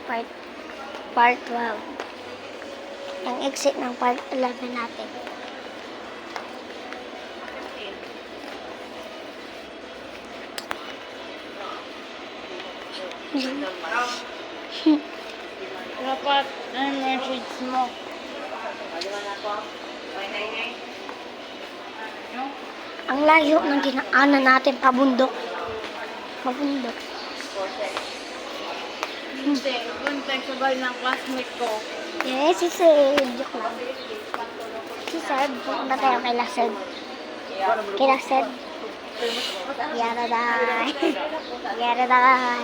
part 12. Ang exit ng part 11 natin. Dapat message mo. Ang layo ng dinaanan natin pabundok. Pabundok. Hindi, buntay sabay ng classmate ko. Yes, si Seb. Joke lang. Si Seb. Pupunta tayo kay Lased. Kay Lased. Yaraday. Yaraday.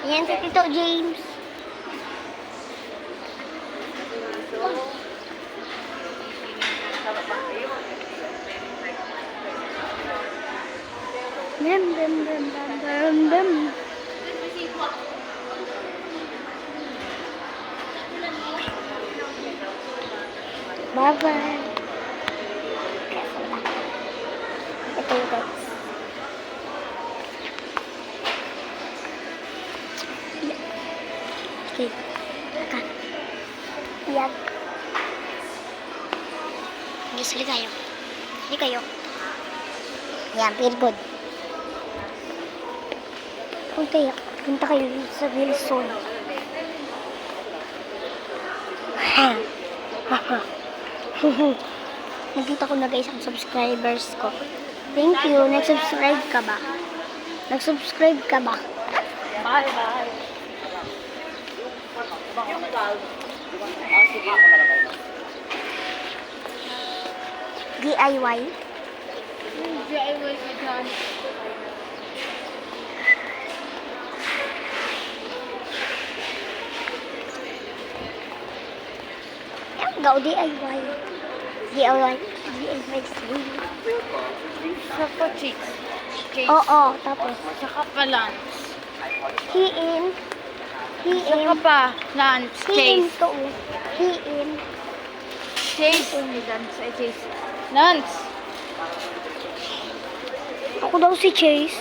Ayan si Tito James. Bam, bam, bam, bam, bam, bam. Bye-bye. Ito yung guys. Okay. Yan. Sige kayo. Sige kayo. Yan, very good. Punta kayo sa Wilson. Nagkita ko na guys ang subscribers ko. Thank you. Nag-subscribe ka ba? Nag-subscribe ka ba? Bye, bye. DIY? DIY ka dyan. Gao DIY. DIY. DIY stream. Saka chicks. Oo, tapos. Saka pa lunch. Hiin. Saka pa lunch. Hiin Chase. to. Hiin. Chase. Lunch. Chase. Lunch. Ako daw si Chase.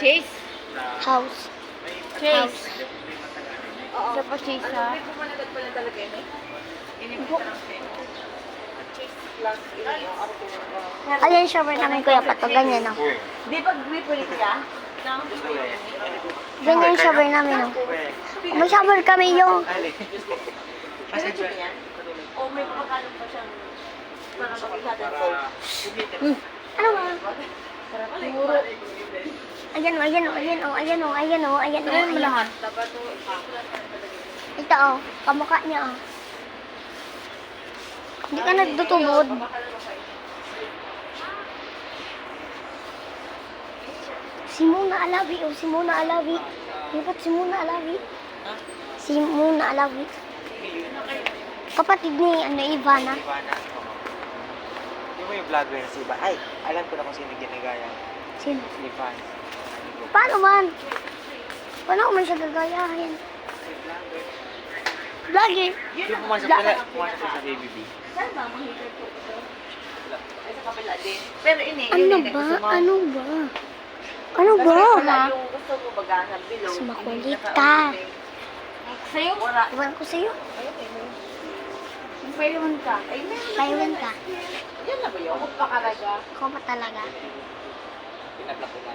Chase. House. Chase. Isa pa chase ha. Ayan, shower namin kuya Pato. Ganyan o. Di ba grip ka? Ganyan yung shower namin o. May shower kami yung. O may pagkakalong pa siyang para makikita ko. Ano ba? Puro. Ayan o, ayan o, ayan o, ayan o, ayan o, ayan o. Ayan mo lahat. Ito o, kamukha niya o. Hindi ka nagtutubod. Si Muna Alawi o, si Muna Alawi. Dapat si Muna Alawi. Si Muna Alawi. Kapatid ni Ivana. Yung yung vlogger na si Ivan. Ay, alam ko na kung sino ginagaya. Sino? Si Ivan. Paano man? Paano ko man siya gagayahin? Vlogger. Yung pumasok ko sa ABB. Saan ba mahirap po ito? Ay sa kabila din. Pero ini, Ano ba? Ano ba? Ano ba? Yung gusto mo baga sa bilog. Mas makulit ka. Sa'yo? Wala. Iwan ko sa'yo. Yung paiwan ka. Ay, meron. Paiwan ka. Yan na ba yun? Ako pa kalaga. Ako pa talaga. Pinablock ko na.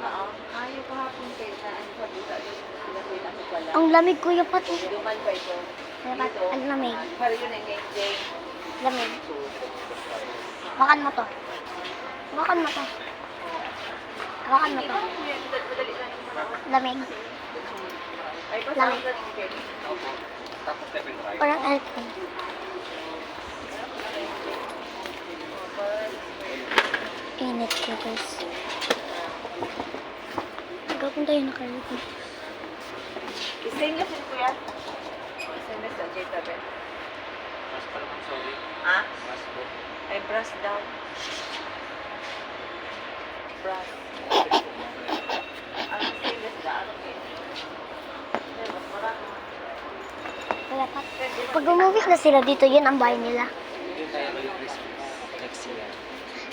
Oo. Ayaw ko hapon kayo na ano sa buta. Pinapin ako pala. Ang lamig kuya Pato. Duman pa ito. Dapat, ang lamig. Pero yun ang game. Lamig. Bakan mo to. Bakan mo to. Bakan mo to. Madali lang yung mga. Lamig. Ay, basta Lamig. ang galing kayo. Tapos level drive. Parang alcohol. Init ko guys. Gagawin tayo nakarecord. Ising na sila kuya. Ising na sa J7. Mas pala kang sorry. Ha? Mas po. Ay, brush down. Brush. Ang stainless na ano kayo? Mas marami. Wala pa. Pag umuwi na sila dito, yun ang bahay nila. Doon tayo mag-Christmas. Next year.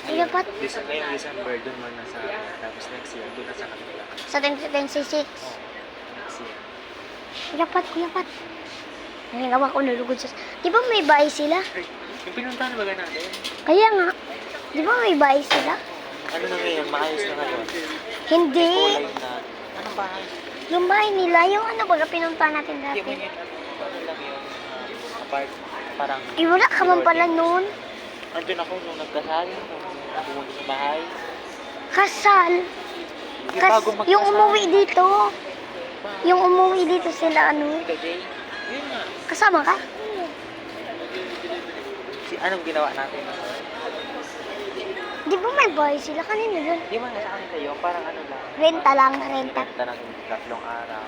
Kaya dapat Ngayong December, doon man na sa tapos next year, doon na sa kanila. sa 2026. Next year. Kuya Pat. Nangingawa ko nalugod sa... Di ba may bahay sila? Yung pinuntahan ba natin? Kaya nga. Di ba may bahay sila? Ano na ngayon? Maayos na ngayon. Hindi. Kulay na. Anong bahay? Yung bahay nila, yung ano ba pinunta natin Hindi mo dati. yun, ano lang yun, apart, parang... Eh, wala ka man pala noon. Andun ako nung nagkasal, nung pumunta sa bahay. Kasal. Yung bagong magkasal. Yung umuwi dito. Yung umuwi dito sila, ano. Ito, Jay. Yun nga. Kasama ka? Anong ginawa natin? Di ba may bahay sila kanina doon? Di ba nasa kanila yun? Parang ano lang. Renta lang, renta. Renta ng 3 araw.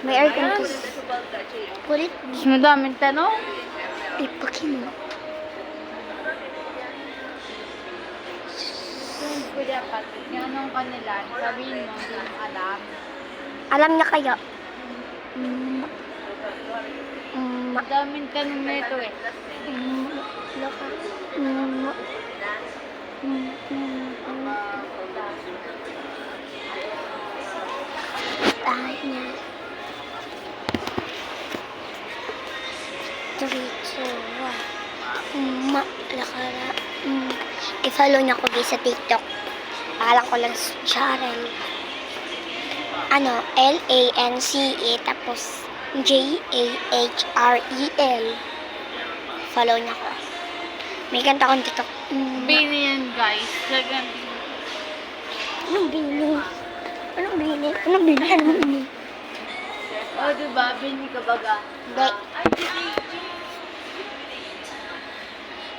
May aircon kasi. Kulit. Mas madaming tanong. Ipakino. Kuya Pat, anong kanila? Sabihin mo, hindi mo alam. Alam niya kaya? Madaming tanong na ito eh. Laka. Tahan niya. Diretso. Lakara. I-follow niya ko guys sa TikTok. Akala ko lang si Charel. Ano, Lance tapos Jahrel. Follow niya ko. May kanta akong TikTok. Bini yan guys. Talagang Anong bini? Anong bini? Anong bini? Anong bini? o diba, bini ka baga. Hindi.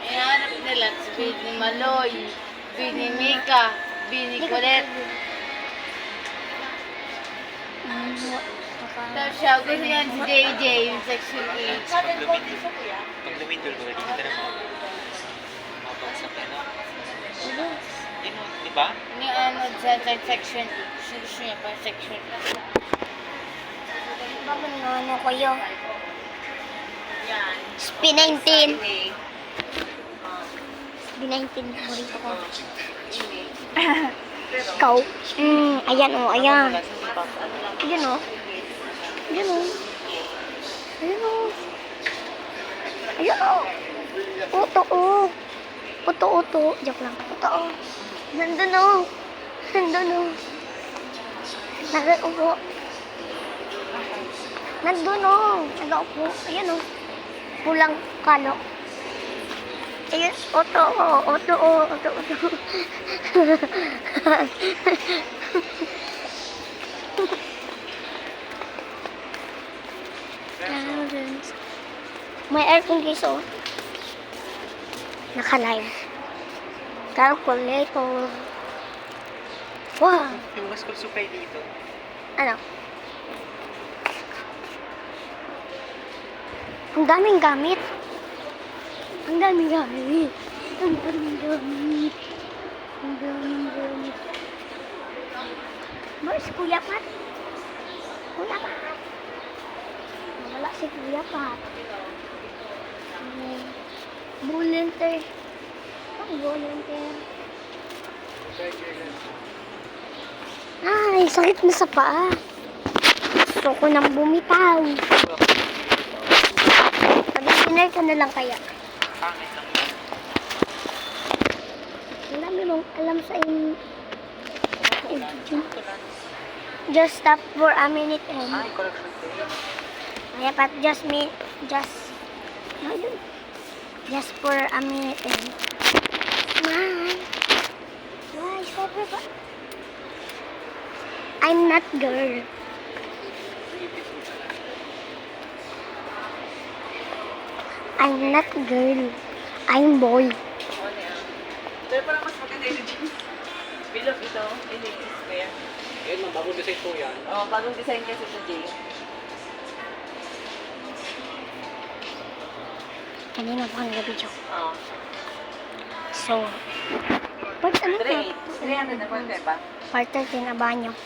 Ihanap nila si Bini Maloy, Bini Mika, Bini Colette. Tapos siya, gusto niyan si JJ, yung section H. Pag lumindol ko, hindi ka na mabasa ka na. Yun, di ba? Yung ano, sa section H. Gusto niya pa section H. Bakit nga ano kayo? Yan. SP19. SP19. Marito ko. Ikaw? Ayan o, ayan. Ayan o. Ayan o. Ayan o. Ayan o. Uto o. Uto. Joke lang. Uto o. Nandun o. Nandun o. Nag-upo. Nandun o. Nag-upo. Ayan o. Pulang kalo. Ayan. Uto o. Uto. May aircon guys oh. Naka-live. Calculator. Wow. Yung mas school supply dito. Ano? Ang daming gamit. Ang daming gamit. Boys, Kuya Pat. Kuya Pat. Wala si Kuya Pat. Volunteer. Ang volunteer. Ay, sakit na sa paa. Gusto ko nang bumitaw. Pag-dinner ka na lang kaya. Pangit lang. Ang dami mong alam sa inyo. Just stop for a minute and... Ay, collection day. Kaya Pat, just for a minute and... Why, stop it pa. I'm not girl. I'm not girl. I'm boy. Pero parang mas maganda yung jeans. Bilog ito, iligis ko yan. Yan, ma'am, bagong design po yan. Oo, bagong design kasi sa jeans. Kanina pa ang gabi joke. Oo. So, part ano to? 300 na po, ba? Part 13 na banyo.